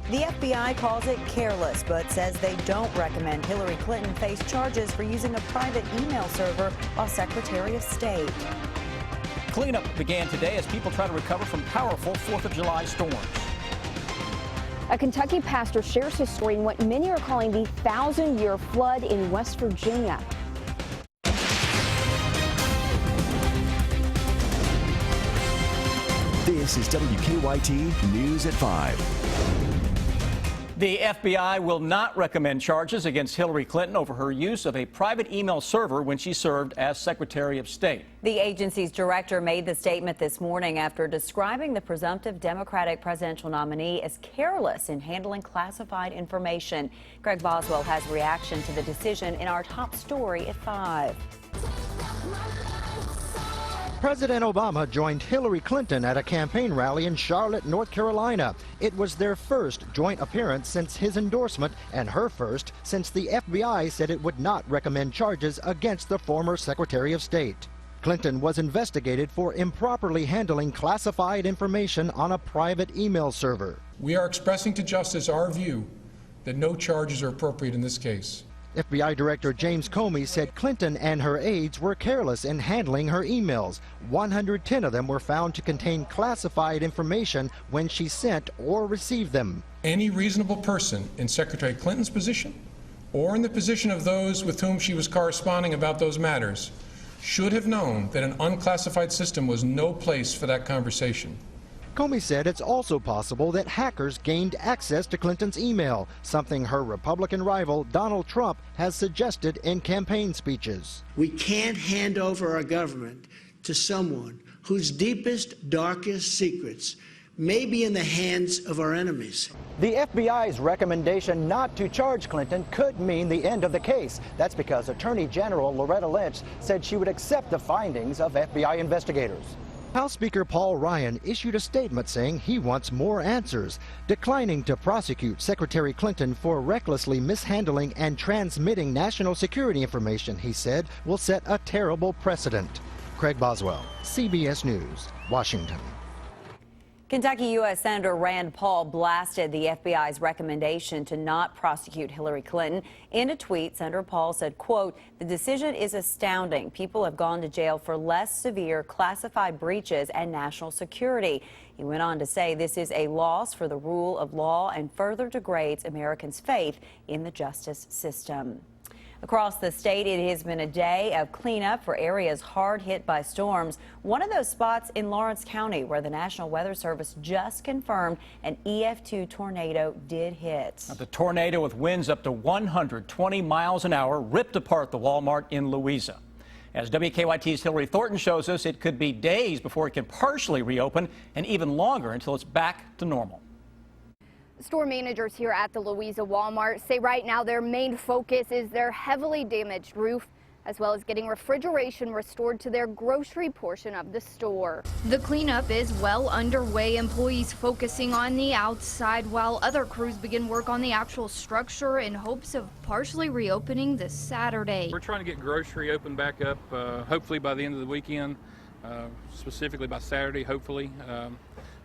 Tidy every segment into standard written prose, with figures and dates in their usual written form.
The FBI calls it careless, but says they don't recommend Hillary Clinton face charges for using a private email server while Secretary of State. Cleanup began today as people try to recover from powerful 4th of July storms. A Kentucky pastor shares his story in what many are calling the 1,000-year flood in West Virginia. This is WKYT News at 5. The FBI will not recommend charges against Hillary Clinton over her use of a private email server when she served as Secretary of State. The agency's director made the statement this morning after describing the presumptive Democratic presidential nominee as careless in handling classified information. Greg Boswell has reaction to the decision in our top story at 5. President Obama joined Hillary Clinton at a campaign rally in Charlotte, North Carolina. It was their first joint appearance since his endorsement and her first since the FBI said it would not recommend charges against the former Secretary of State. Clinton was investigated for improperly handling classified information on a private email server. We are expressing to justice our view that no charges are appropriate in this case. FBI Director James Comey said Clinton and her aides were careless in handling her emails. 110 of them were found to contain classified information when she sent or received them. Any reasonable person in Secretary Clinton's position or in the position of those with whom she was corresponding about those matters should have known that an unclassified system was no place for that conversation. Comey said it's also possible that hackers gained access to Clinton's email, something her Republican rival Donald Trump has suggested in campaign speeches. We can't hand over our government to someone whose deepest, darkest secrets may be in the hands of our enemies. The FBI's recommendation not to charge Clinton could mean the end of the case. That's because Attorney General Loretta Lynch said she would accept the findings of FBI investigators. House Speaker Paul Ryan issued a statement saying he wants more answers, declining to prosecute Secretary Clinton for recklessly mishandling and transmitting national security information he said will set a terrible precedent. Craig Boswell, CBS News, Washington. Kentucky U.S. Senator Rand Paul blasted the FBI's recommendation to not prosecute Hillary Clinton. In a tweet, Senator Paul said, quote, "The decision is astounding. People have gone to jail for less severe classified breaches and national security." He went on to say this is a loss for the rule of law and further degrades Americans' faith in the justice system. Across the state, it has been a day of cleanup for areas hard hit by storms. One of those spots in Lawrence County, where the National Weather Service just confirmed an EF2 tornado did hit. The tornado, with winds up to 120 miles an hour, ripped apart the Walmart in Louisa. As WKYT's Hillary Thornton shows us, it could be days before it can partially reopen and even longer until it's back to normal. Store managers here at the Louisa Walmart say right now their main focus is their heavily damaged roof, as well as getting refrigeration restored to their grocery portion of the store. The cleanup is well underway, employees focusing on the outside while other crews begin work on the actual structure in hopes of partially reopening this Saturday. We're trying to get grocery open back up, hopefully by the end of the weekend, specifically by Saturday, hopefully.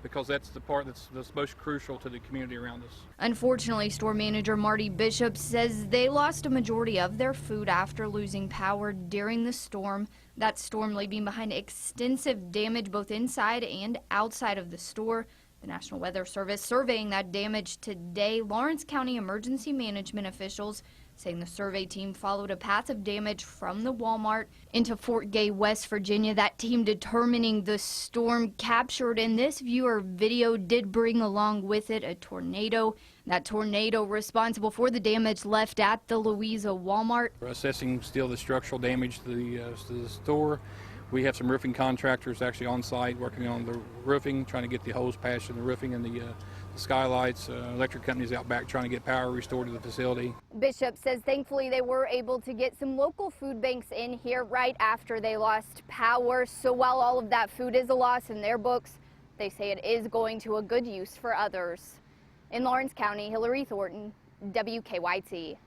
Because that's the part that's most crucial to the community around us. Unfortunately, store manager Marty Bishop says they lost a majority of their food after losing power during the storm. That storm leaving behind extensive damage both inside and outside of the store. The National Weather Service surveying that damage today. Lawrence County emergency management officials saying the survey team followed a path of damage from the Walmart into Fort Gay, West Virginia. That team determining the storm captured in this viewer video did bring along with it a tornado. That tornado responsible for the damage left at the Louisa Walmart. We're assessing still the structural damage to the store. We have some roofing contractors actually on site working on the roofing, trying to get the holes patched in the roofing and the skylights. Electric companies out back trying to get power restored to the facility. Bishop says thankfully they were able to get some local food banks in here right after they lost power. So while all of that food is a loss in their books, they say it is going to a good use for others. In Lawrence County, Hillary Thornton, WKYT.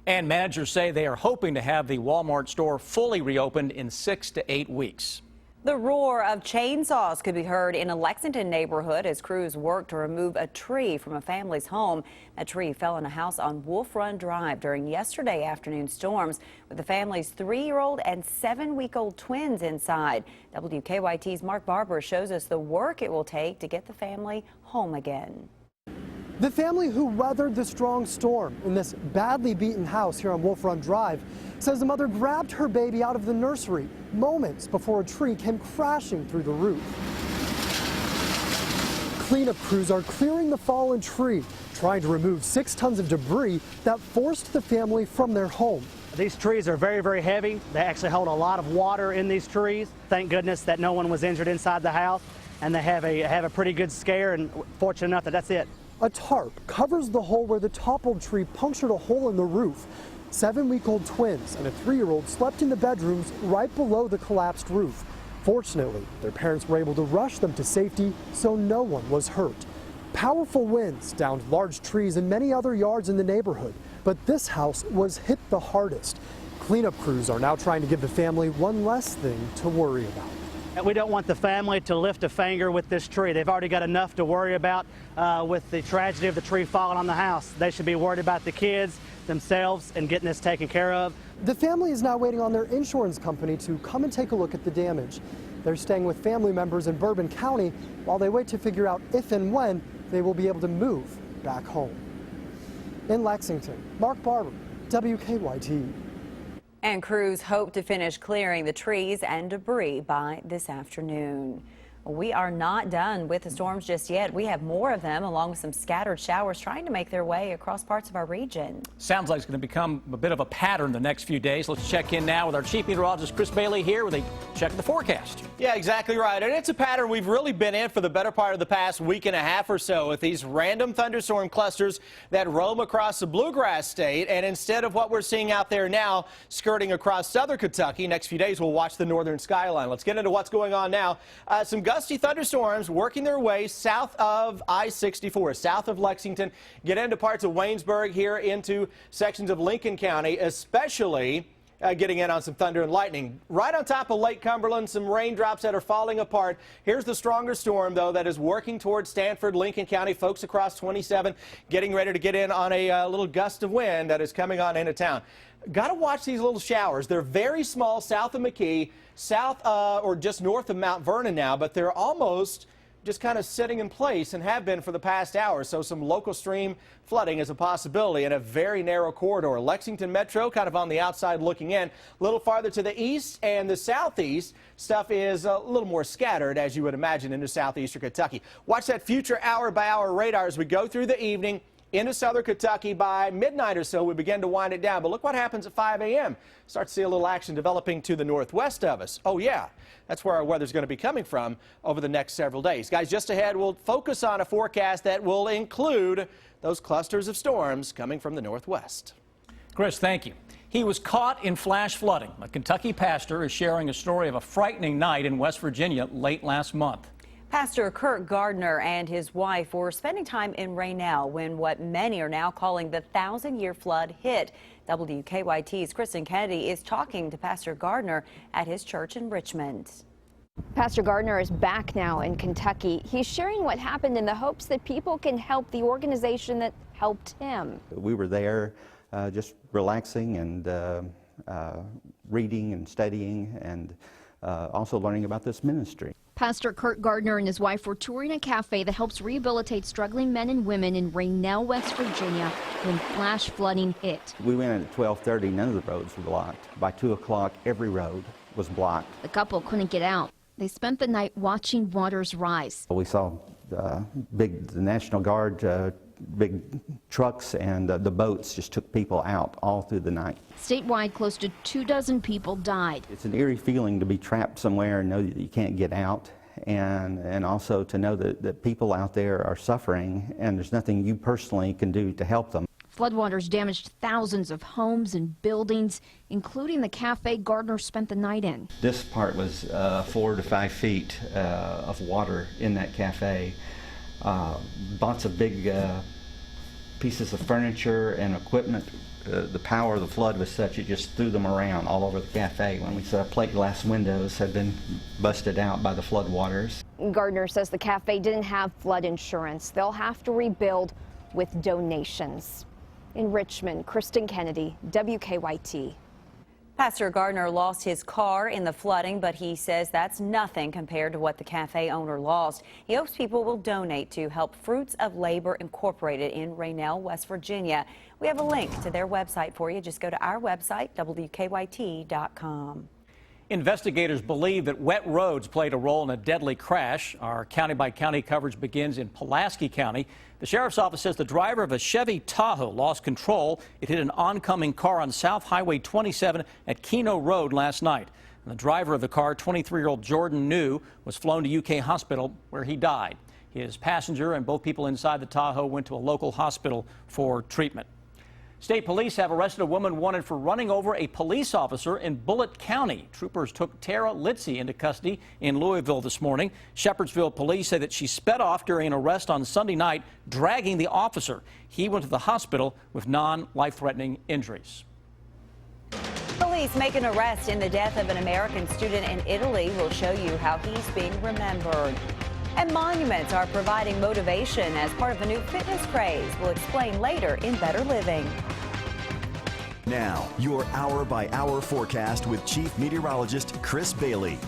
And managers say they are hoping to have the Walmart store fully reopened in 6 to 8 weeks. The roar of chainsaws could be heard in a Lexington neighborhood as crews work to remove a tree from a family's home. A tree fell on a house on Wolf Run Drive during yesterday afternoon storms, with the family's 3-year-old and 7-week-old twins inside. WKYT's Mark Barber shows us the work it will take to get the family home again. The family who weathered the strong storm in this badly beaten house here on Wolf Run Drive says the mother grabbed her baby out of the nursery moments before a tree came crashing through the roof. Cleanup crews are clearing the fallen tree, trying to remove 6 tons of debris that forced the family from their home. These trees are very, very heavy. They actually hold a lot of water in these trees. Thank goodness that no one was injured inside the house, and they have a pretty good scare, and fortunate enough that that's it. A tarp covers the hole where the toppled tree punctured a hole in the roof. 7-week-old twins and a 3-year-old slept in the bedrooms right below the collapsed roof. Fortunately, their parents were able to rush them to safety, so no one was hurt. Powerful winds downed large trees in many other yards in the neighborhood, but this house was hit the hardest. Cleanup crews are now trying to give the family one less thing to worry about. We don't want the family to lift a finger with this tree. They've already got enough to worry about with the tragedy of the tree falling on the house. They should be worried about the kids, themselves, and getting this taken care of. The family is now waiting on their insurance company to come and take a look at the damage. They're staying with family members in Bourbon County while they wait to figure out if and when they will be able to move back home. In Lexington, Mark Barber, WKYT. And crews hope to finish clearing the trees and debris by this afternoon. We are not done with the storms just yet. We have more of them, along with some scattered showers trying to make their way across parts of our region. Sounds like it's going to become a bit of a pattern the next few days. Let's check in now with our chief meteorologist, Chris Bailey, here with a check of the forecast. Yeah, exactly right. And it's a pattern we've really been in for the better part of the past week and a half or so, with these random thunderstorm clusters that roam across the bluegrass state. And instead of what we're seeing out there now skirting across southern Kentucky, next few days we'll watch the northern skyline. Let's get into what's going on now. Some gusty thunderstorms working their way south of I-64, south of Lexington, get into parts of Waynesburg, here into sections of Lincoln County, especially getting in on some thunder and lightning. Right on top of Lake Cumberland, some raindrops that are falling apart. Here's the stronger storm, though, that is working towards Stanford, Lincoln County. Folks across 27 getting ready to get in on a little gust of wind that is coming on into town. Got to watch these little showers. They're very small south of McKee, south or just north of Mount Vernon now, but they're almost just kind of sitting in place and have been for the past hour. So some local stream flooding is a possibility in a very narrow corridor. Lexington Metro kind of on the outside looking in. A little farther to the east and the southeast, stuff is a little more scattered, as you would imagine, into southeastern Kentucky. Watch that future hour-by-hour radar as we go through the evening into southern Kentucky. By midnight or so, we begin to wind it down. But look what happens at 5 a.m. Start to see a little action developing to the northwest of us. Oh, yeah, that's where our weather's going to be coming from over the next several days. Guys, just ahead, we'll focus on a forecast that will include those clusters of storms coming from the northwest. Chris, thank you. He was caught in flash flooding. A Kentucky pastor is sharing a story of a frightening night in West Virginia late last month. Pastor Kurt Gardner and his wife were spending time in Raynell when what many are now calling the 1,000-year flood hit. WKYT's Kristen Kennedy is talking to Pastor Gardner at his church in Richmond. Pastor Gardner is back now in Kentucky. He's sharing what happened in the hopes that people can help the organization that helped him. We were there just relaxing and reading and studying and also learning about this ministry. Pastor Kurt Gardner and his wife were touring a cafe that helps rehabilitate struggling men and women in Raynell, West Virginia, when flash flooding hit. We went in at 12:30, none of the roads were blocked. By 2 o'clock, every road was blocked. The couple couldn't get out. They spent the night watching waters rise. We saw the National Guard, big trucks, and the boats just took people out all through the night. Statewide, close to 24 people died. It's an eerie feeling to be trapped somewhere and know that you can't get out, and also to know that people out there are suffering and there's nothing you personally can do to help them. Floodwaters damaged thousands of homes and buildings, including the cafe Gardner spent the night in. This part was 4 to 5 feet of water in that cafe. Lots of big pieces of furniture and equipment The power of the flood was such it just threw them around all over the cafe. When we saw plate glass windows had been busted out by the flood waters. Gardner says the cafe didn't have flood insurance. They'll have to rebuild with donations. In Richmond, Kristen Kennedy, WKYT. Pastor Gardner lost his car in the flooding, but he says that's nothing compared to what the cafe owner lost. He hopes people will donate to help Fruits of Labor Incorporated in Raynell, West Virginia. We have a link to their website for you. Just go to our website, WKYT.com. Investigators believe that wet roads played a role in a deadly crash. Our county-by-county coverage begins in Pulaski County. The sheriff's office says the driver of a Chevy Tahoe lost control. It hit an oncoming car on South Highway 27 at Keno Road last night. And the driver of the car, 23-year-old Jordan New, was flown to UK Hospital where he died. His passenger and both people inside the Tahoe went to a local hospital for treatment. State police have arrested a woman wanted for running over a police officer in Bullitt County. Troopers took Tara Litzy into custody in Louisville this morning. Shepherdsville police say that she sped off during an arrest on Sunday night, dragging the officer. He went to the hospital with non-life-threatening injuries. Police make an arrest in the death of an American student in Italy. We'll show you how he's being remembered. And monuments are providing motivation as part of the new fitness craze. We'll explain later in Better Living. Now, your hour-by-hour forecast with Chief Meteorologist Chris Bailey.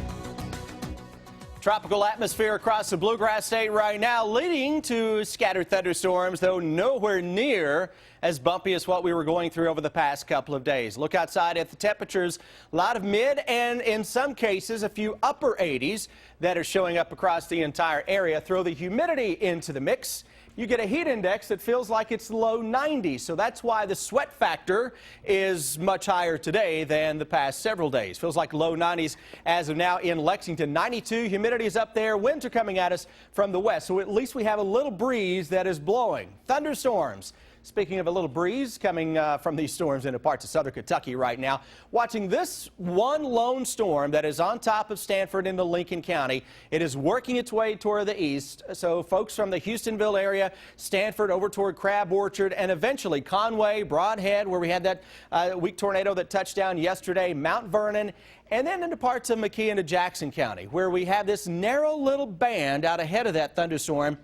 Tropical atmosphere across the Bluegrass State right now, leading to scattered thunderstorms, though nowhere near as bumpy as what we were going through over the past couple of days. Look outside at the temperatures, a lot of mid and in some cases a few upper 80s that are showing up across the entire area. Throw the humidity into the mix. You get a heat index that feels like it's low 90s, so that's why the sweat factor is much higher today than the past several days. Feels like low 90s as of now in Lexington. 92, humidity is up there, winds are coming at us from the west, so at least we have a little breeze that is blowing. Thunderstorms. Speaking of a little breeze coming from these storms into parts of southern Kentucky right now, watching this one lone storm that is on top of Stanford into Lincoln County. It is working its way toward the east, so folks from the Houstonville area, Stanford over toward Crab Orchard, and eventually Conway, Broadhead, where we had that weak tornado that touched down yesterday, Mount Vernon, and then into parts of McKee into Jackson County, where we have this narrow little band out ahead of that thunderstorm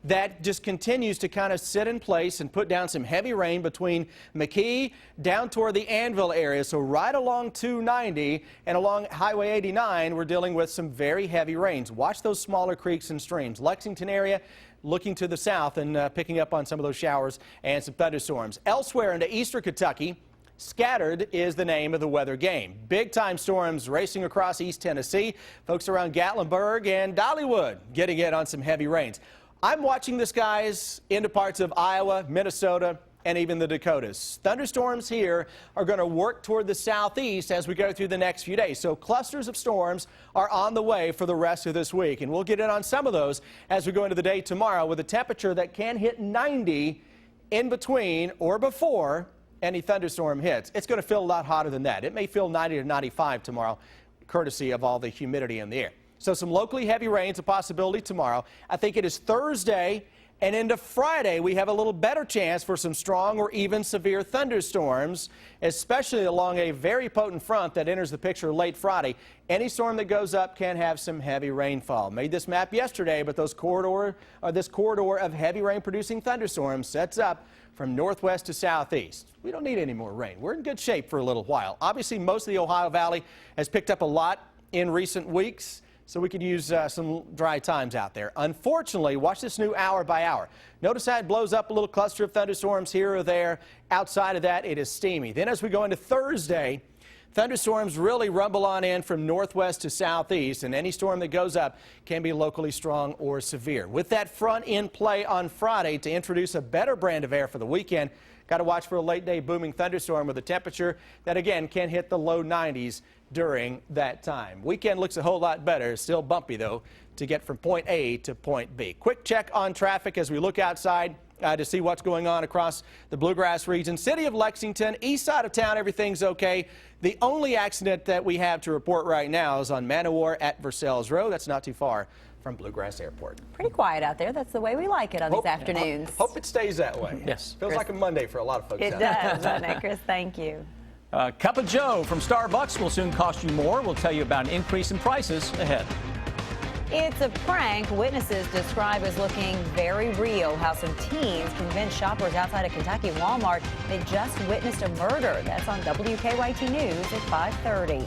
that just continues to kind of sit in place and put down some heavy rain between McKee down toward the Anvil area. So right along 290 and along Highway 89, we're dealing with some very heavy rains. Watch those smaller creeks and streams. Lexington area looking to the south and picking up on some of those showers and some thunderstorms. Elsewhere into eastern Kentucky, scattered is the name of the weather game. Big-time storms racing across East Tennessee. Folks around Gatlinburg and Dollywood getting in on some heavy rains. I'm watching the skies into parts of Iowa, Minnesota, and even the Dakotas. Thunderstorms here are going to work toward the southeast as we go through the next few days. So clusters of storms are on the way for the rest of this week. And we'll get in on some of those as we go into the day tomorrow with a temperature that can hit 90 in between or before any thunderstorm hits. It's going to feel a lot hotter than that. It may feel 90 to 95 tomorrow, courtesy of all the humidity in the air. So some locally heavy rains a possibility tomorrow. I think it is Thursday and into Friday we have a little better chance for some strong or even severe thunderstorms, especially along a very potent front that enters the picture late Friday. Any storm that goes up can have some heavy rainfall. Made this map yesterday, but this corridor of heavy rain producing thunderstorms sets up from northwest to southeast. We don't need any more rain. We're in good shape for a little while. Obviously, most of the Ohio Valley has picked up a lot in recent weeks, so we could use some dry times out there. Unfortunately, watch this new hour by hour. Notice how it blows up a little cluster of thunderstorms here or there. Outside of that, it is steamy. Then as we go into Thursday, thunderstorms really rumble on in from northwest to southeast, and any storm that goes up can be locally strong or severe. With that front in play on Friday to introduce a better brand of air for the weekend, got to watch for a late day booming thunderstorm with a temperature that again can hit the low 90s during that time. Weekend looks a whole lot better. Still bumpy though to get from point A to point B. Quick check on traffic as we look outside to see what's going on across the Bluegrass region. City of Lexington, east side of town, everything's okay. The only accident that we have to report right now is on Manowar at Versailles Road. That's not too far from Bluegrass Airport. Pretty quiet out there. That's the way we like it on these afternoons. Hope it stays that way. Yes. Feels like a Monday for a lot of folks It out there. does, doesn't it, Chris? Thank you. A cup of Joe from Starbucks will soon cost you more. We'll tell you about an increase in prices ahead. It's a prank witnesses describe as looking very real. How some teens convinced shoppers outside a Kentucky Walmart they just witnessed a murder. That's on WKYT News at 5:30.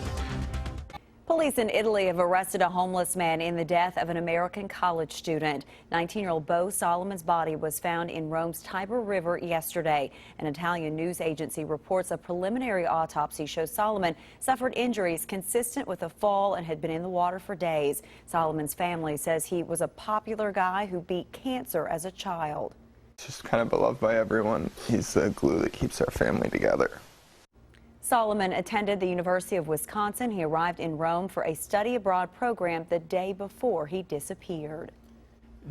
Police in Italy have arrested a homeless man in the death of an American college student. 19-year-old Bo Solomon's body was found in Rome's Tiber River yesterday. An Italian news agency reports a preliminary autopsy shows Solomon suffered injuries consistent with a fall and had been in the water for days. Solomon's family says he was a popular guy who beat cancer as a child. He's just kind of beloved by everyone. He's the glue that keeps our family together. Solomon attended the University of Wisconsin. He arrived in Rome for a study abroad program the day before he disappeared.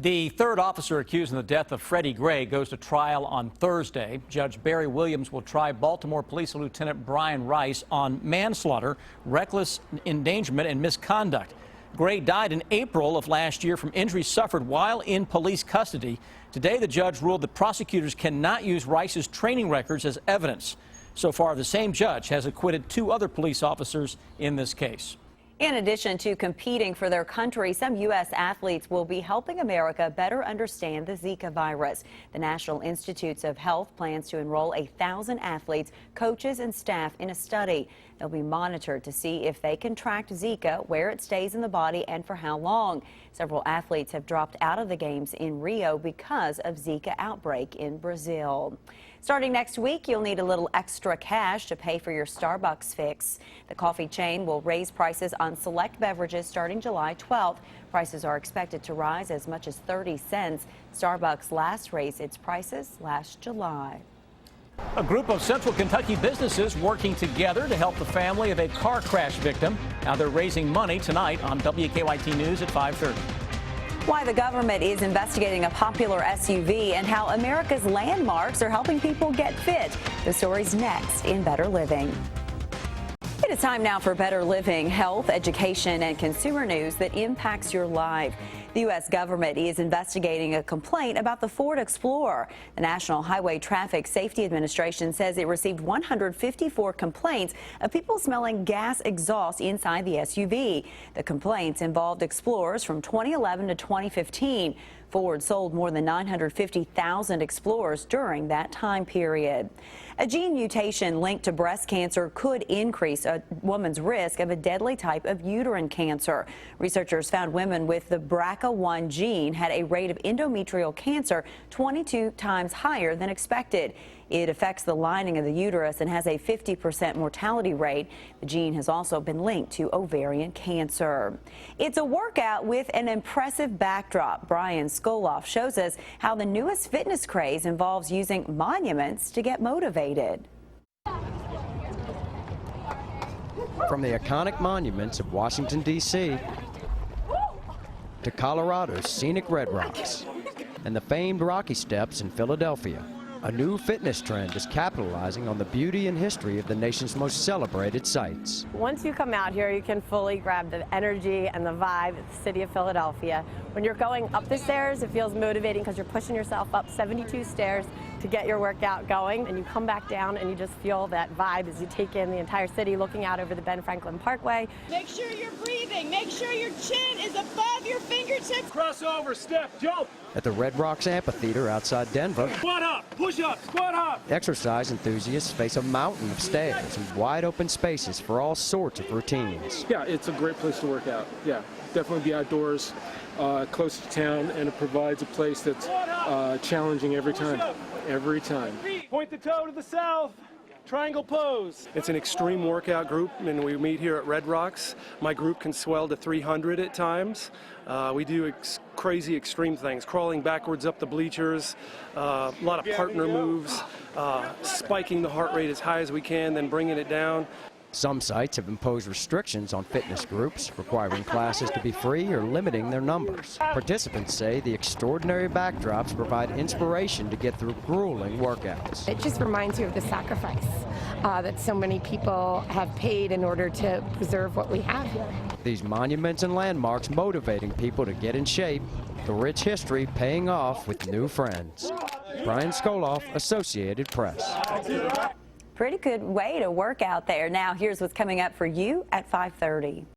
The third officer accused in the death of Freddie Gray goes to trial on Thursday. Judge Barry Williams will try Baltimore Police Lieutenant Brian Rice on manslaughter, reckless endangerment, and misconduct. Gray died in April of last year from injuries suffered while in police custody. Today, the judge ruled that prosecutors cannot use Rice's training records as evidence. So far, the same judge has acquitted 2 other police officers in this case. In addition to competing for their country, some U.S. athletes will be helping America better understand the Zika virus. The National Institutes of Health plans to enroll 1,000 athletes, coaches, and staff in a study. They'll be monitored to see if they contract Zika, where it stays in the body, and for how long. Several athletes have dropped out of the games in Rio because of Zika outbreak in Brazil. Starting next week, you'll need a little extra cash to pay for your Starbucks fix. The coffee chain will raise prices on select beverages starting July 12th. Prices are expected to rise as much as 30 cents. Starbucks last raised its prices last July. A group of Central Kentucky businesses working together to help the family of a car crash victim. Now they're raising money tonight on WKYT News at 5:30. Why the government is investigating a popular SUV and how America's landmarks are helping people get fit. The story's next in Better Living. It is time now for Better Living, health, education, and consumer news that impacts your life. The U.S. government is investigating a complaint about the Ford Explorer. The National Highway Traffic Safety Administration says it received 154 complaints of people smelling gas exhaust inside the SUV. The complaints involved Explorers from 2011 to 2015. Ford sold more than 950,000 Explorers during that time period. A gene mutation linked to breast cancer could increase a woman's risk of a deadly type of uterine cancer. Researchers found women with the BRCA1 gene had a rate of endometrial cancer 22 times higher than expected. It affects the lining of the uterus and has a 50% mortality rate. The gene has also been linked to ovarian cancer. It's a workout with an impressive backdrop. Brian Skoloff shows us how the newest fitness craze involves using monuments to get motivated. From the iconic monuments of Washington, D.C. to Colorado's scenic Red Rocks and the famed Rocky Steps in Philadelphia. A new fitness trend is capitalizing on the beauty and history of the nation's most celebrated sites. Once you come out here, you can fully grab the energy and the vibe of the city of Philadelphia. When you're going up the stairs, it feels motivating because you're pushing yourself up 72 stairs to get your workout going, and you come back down and you just feel that vibe as you take in the entire city, looking out over the Ben Franklin Parkway. Make sure you're breathing. Make sure your chin is above your fingertips. Cross over, step, jump. At the Red Rocks Amphitheater outside Denver, Squat up, push up, squat up. exercise enthusiasts face a mountain of stairs and wide open spaces for all sorts of routines. Yeah, it's a great place to work out. Yeah, definitely be outdoors, close to town, and it provides a place that's challenging every time. Every time. Point the toe to the south. Triangle pose. It's an extreme workout group, and we meet here at Red Rocks. My group can swell to 300 at times. We do crazy extreme things, crawling backwards up the bleachers, a lot of partner moves, spiking the heart rate as high as we can, then bringing it down. Some sites have imposed restrictions on fitness groups, requiring classes to be free or limiting their numbers. Participants say the extraordinary backdrops provide inspiration to get through grueling workouts. It just reminds you of the sacrifice that so many people have paid in order to preserve what we have here. These monuments and landmarks motivating people to get in shape, the rich history paying off with new friends. Brian Skoloff, Associated Press. Pretty good way to work out there. Now, here's what's coming up for you at 5:30.